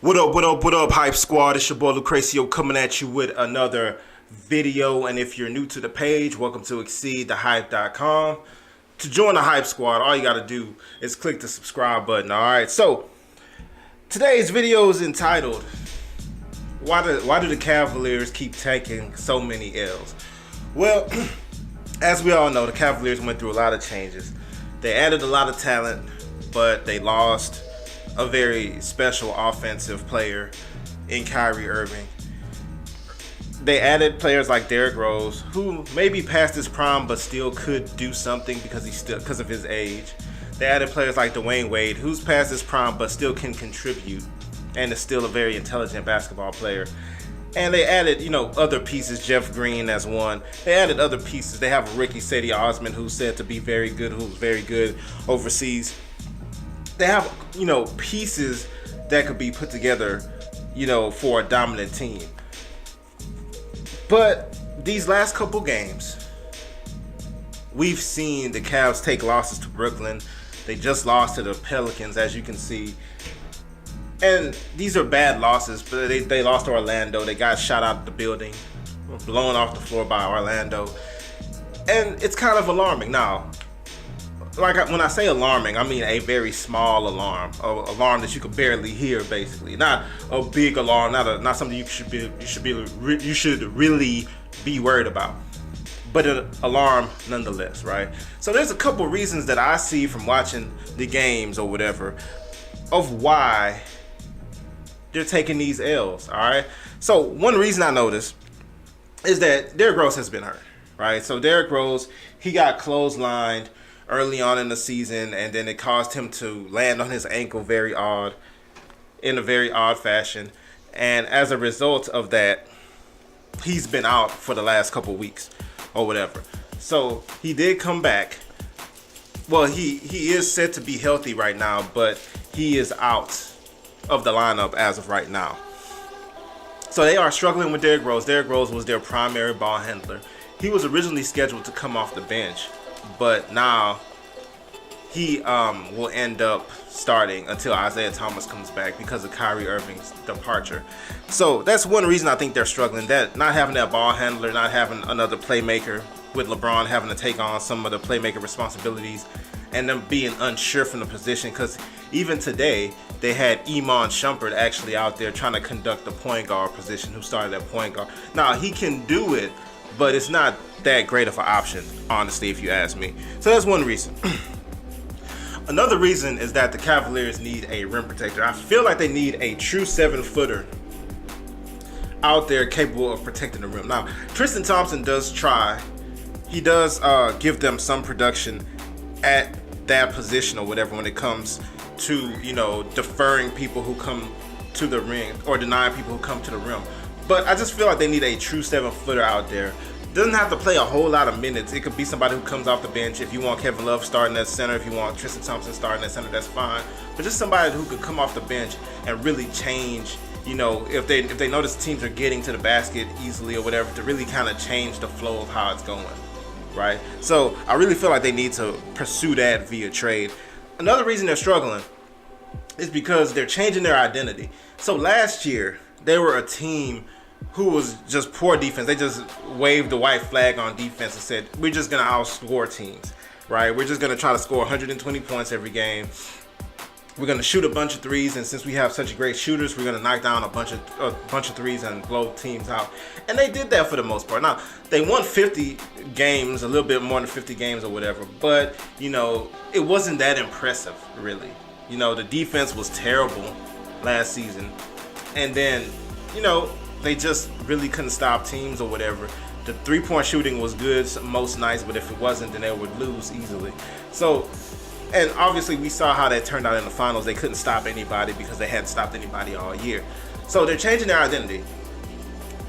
What up, what up, what up, Hype Squad? It's your boy Lucrecio coming at you with another video. And if you're new to the page, welcome to exceedthehype.com. To join the Hype Squad, all you got to do is click the subscribe button, alright? So, today's video is entitled, Why do the Cavaliers keep taking so many L's? Well, as we all know, the Cavaliers went through a lot of changes. They added a lot of talent, but they lost a very special offensive player in Kyrie Irving. They added players like Derrick Rose, who may be past his prime but still could do something because of his age. They added players like Dwayne Wade, who's past his prime but still can contribute and is still a very intelligent basketball player. And they added, other pieces. Jeff Green as one. They added other pieces. They have Ricky Sadie Osman, who's said to be very good, who's very good overseas. They have, pieces that could be put together, for a dominant team. But these last couple games, we've seen the Cavs take losses to Brooklyn. They just lost to the Pelicans, as you can see. And these are bad losses, but they lost to Orlando. They got shot out of the building, blown off the floor by Orlando. And it's kind of alarming. Now, when I say alarming, I mean a very small alarm, an alarm that you could barely hear, basically. Not a big alarm, not something you should really be worried about, but an alarm nonetheless, right? So there's a couple reasons that I see from watching the games or whatever of why they're taking these L's. All right. So one reason I noticed is that Derrick Rose has been hurt, right? So Derrick Rose, he got clotheslined early on in the season, and then it caused him to land on his ankle in a very odd fashion. And as a result of that, he's been out for the last couple weeks or whatever. So he did come back. Well, he is said to be healthy right now, but he is out of the lineup as of right now. So they are struggling with Derrick Rose. Derrick Rose was their primary ball handler. He was originally scheduled to come off the bench, but now he will end up starting until Isaiah Thomas comes back because of Kyrie Irving's departure. So that's one reason I think they're struggling. That not having that ball handler, not having another playmaker, with LeBron having to take on some of the playmaker responsibilities, and them being unsure from the position. Because even today, they had Iman Shumpert actually out there trying to conduct the point guard position, who started at point guard. Now, he can do it, but it's not that great of an option, honestly, if you ask me. So that's one reason. Another reason is that the Cavaliers need a rim protector. I feel like they need a true 7-footer out there capable of protecting the rim. Now, Tristan Thompson does try. He does give them some production at that position or whatever when it comes to, deferring people who come to the rim or denying people who come to the rim. But I just feel like they need a true 7-footer out there. Doesn't have to play a whole lot of minutes. It could be somebody who comes off the bench. If you want Kevin Love starting at center, if you want Tristan Thompson starting at center, that's fine. But just somebody who could come off the bench and really change, if they notice teams are getting to the basket easily or whatever, to really kind of change the flow of how it's going, right? So I really feel like they need to pursue that via trade. Another reason they're struggling is because they're changing their identity. So last year, they were a team who was just poor defense. They just waved the white flag on defense and said, we're just going to outscore teams, right? We're just going to try to score 120 points every game. We're going to shoot a bunch of threes, and since we have such great shooters, we're going to knock down a bunch of threes and blow teams out. And they did that for the most part. Now, they won 50 games, a little bit more than 50 games or whatever, but, it wasn't that impressive, really. The defense was terrible last season. And then, they just really couldn't stop teams or whatever. The three-point shooting was good most nights, but if it wasn't, then they would lose easily. So, and obviously we saw how that turned out in the finals. They couldn't stop anybody because they hadn't stopped anybody all year. So they're changing their identity.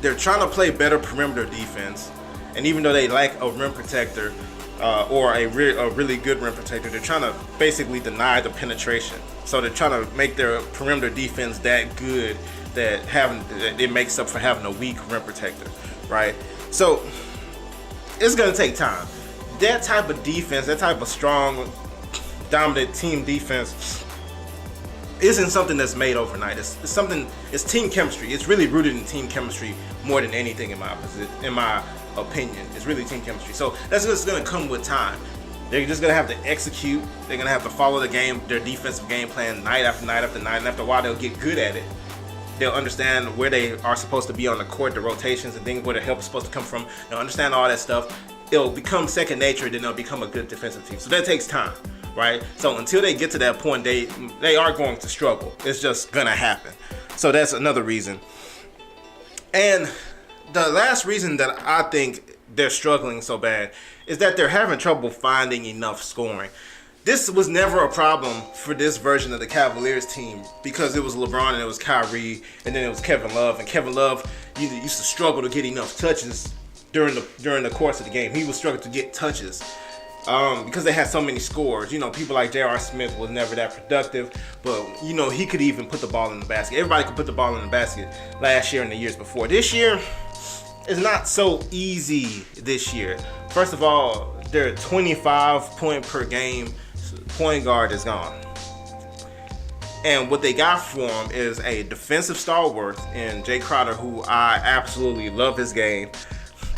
They're trying to play better perimeter defense. And even though they lack a rim protector or a really good rim protector, they're trying to basically deny the penetration. So they're trying to make their perimeter defense that good that it makes up for having a weak rim protector, right? So it's going to take time. That type of defense, that type of strong, dominant team defense isn't something that's made overnight. It's something. It's team chemistry. It's really rooted in team chemistry more than anything in my opinion. It's really team chemistry. So that's just gonna come with time. They're just gonna have to execute. They're gonna have to follow their defensive game plan night after night after night, and after a while they'll get good at it. They'll understand where they are supposed to be on the court, the rotations and things, where the help is supposed to come from. They'll understand all that stuff. It'll become second nature, then they'll become a good defensive team. So that takes time, right? So until they get to that point, they are going to struggle. It's just gonna happen. So that's another reason. And the last reason that I think they're struggling so bad is that they're having trouble finding enough scoring. This was never a problem for this version of the Cavaliers team because it was LeBron and it was Kyrie and then it was Kevin Love. And Kevin Love used to struggle to get enough touches during the course of the game. He was struggling to get touches because they had so many scores. You know, people like J.R. Smith was never that productive, but you know, he could even put the ball in the basket. Everybody could put the ball in the basket last year and the years before. This year is not so easy this year. First of all, their 25 point per game point guard is gone. And what they got for him is a defensive stalwart in Jay Crowder, who I absolutely love his game.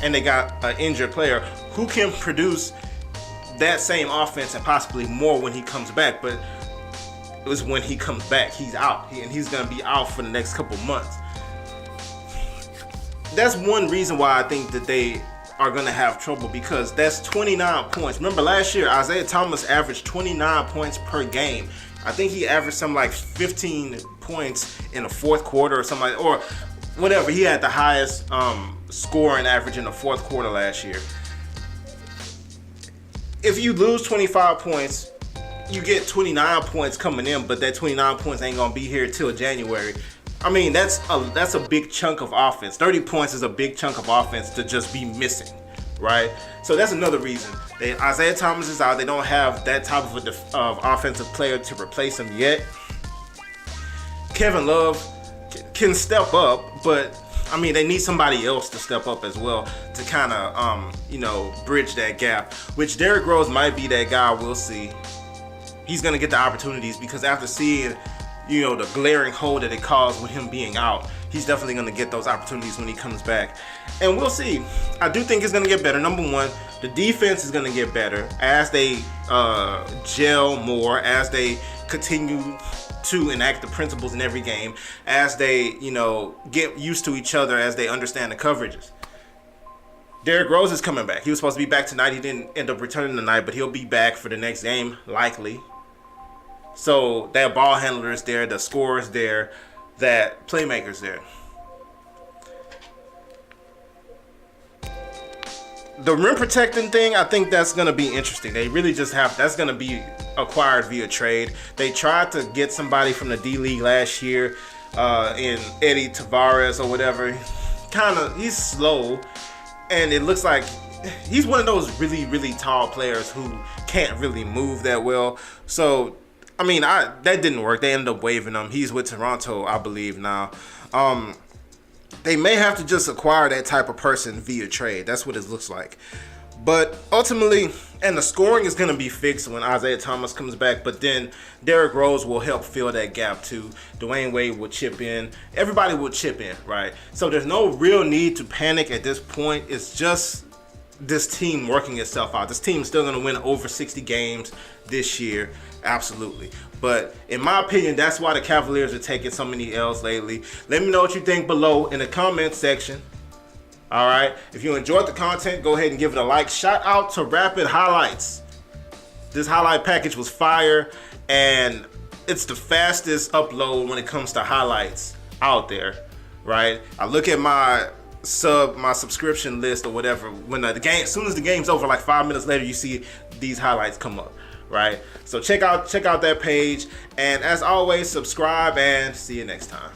And they got an injured player who can produce that same offense and possibly more when he comes back. But it was when he comes back, he's out. And he's going to be out for the next couple months. That's one reason why I think that they are going to have trouble, because that's 29 points. Remember last year, Isaiah Thomas averaged 29 points per game. I think he averaged something like 15 points in the fourth quarter or something like, or whatever. He had the highest scoring average in the fourth quarter last year. If you lose 25 points, you get 29 points coming in, but that 29 points ain't going to be here till January. I mean, that's a big chunk of offense. 30 points is a big chunk of offense to just be missing, right? So that's another reason. Isaiah Thomas is out. They don't have that type of offensive player to replace him yet. Kevin Love can step up, but I mean, they need somebody else to step up as well to kind of, bridge that gap, which Derrick Rose might be that guy. We'll see. He's going to get the opportunities because after seeing the glaring hole that it caused with him being out, he's definitely going to get those opportunities when he comes back. And we'll see. I do think it's going to get better. Number one, the defense is going to get better as they gel more, as they continue to enact the principles in every game, as they, get used to each other, as they understand the coverages. Derrick Rose is coming back. He was supposed to be back tonight. He didn't end up returning tonight, but he'll be back for the next game, likely. So that ball handler is there, the scorer is there, that playmaker's there. The rim protecting thing, I think that's going to be interesting. They really just that's going to be acquired via trade. They tried to get somebody from the D-League last year in Eddie Tavares or whatever. He's slow, and it looks like he's one of those really, really tall players who can't really move that well. So I mean, that didn't work. They ended up waiving him. He's with Toronto, I believe, now. They may have to just acquire that type of person via trade. That's what it looks like. But ultimately, and the scoring is going to be fixed when Isaiah Thomas comes back, but then Derrick Rose will help fill that gap too. Dwayne Wade will chip in. Everybody will chip in, right? So there's no real need to panic at this point. It's just this team working itself out. This team is still going to win over 60 games this year. Absolutely. But in my opinion, that's why the Cavaliers are taking so many L's lately. Let me know what you think below in the comment section. All right. If you enjoyed the content, go ahead and give it a like. Shout out to Rapid Highlights. This highlight package was fire, and it's the fastest upload when it comes to highlights out there, right? I look at my subscription list or whatever. When the game, as soon as the game's over, like 5 minutes later, you see these highlights come up, right? So check out that page, and as always, subscribe, and see you next time.